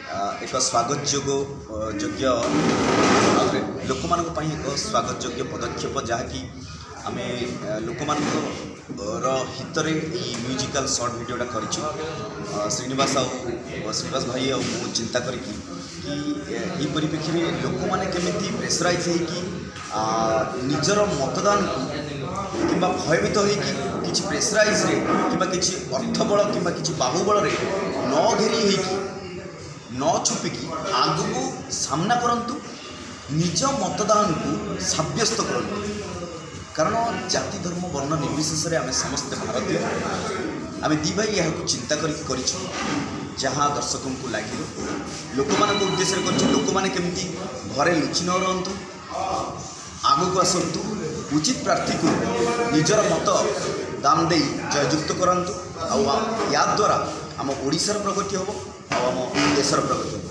एक स्वागत योग्य लोक मान एक स्वागत योग्य पदक्षेप जहाँकि आम लोक हित म्यूजिकल शॉर्ट वीडियोटा कर श्रीनिवास भाई मु चिंता करी कि परिप्रेक्षी में लोक मैंने केमी प्रेसराइज होकर निजर मतदान कि भयभीत होती प्रेसराइज कि अर्थबल कि बाहुबल न घेरी न छुपिकी आगु सामना करंतु निज मतदान को सब्यस्त करंतु कारण जाति धर्म वर्ण निर्विशेष आम समस्त भारतीय आम दी भाई यहाँ चिंता कर जहाँ दर्शकों को लगे लोक मान उद्देश्य कर लोक मैंने केमती घरे लुचि न रुहतु आग को आसतु उचित प्रार्थी को निजर मत दान दे जययुक्त करंतु या द्वारा आम ओडिशार प्रगति हम आम देशर प्रगति।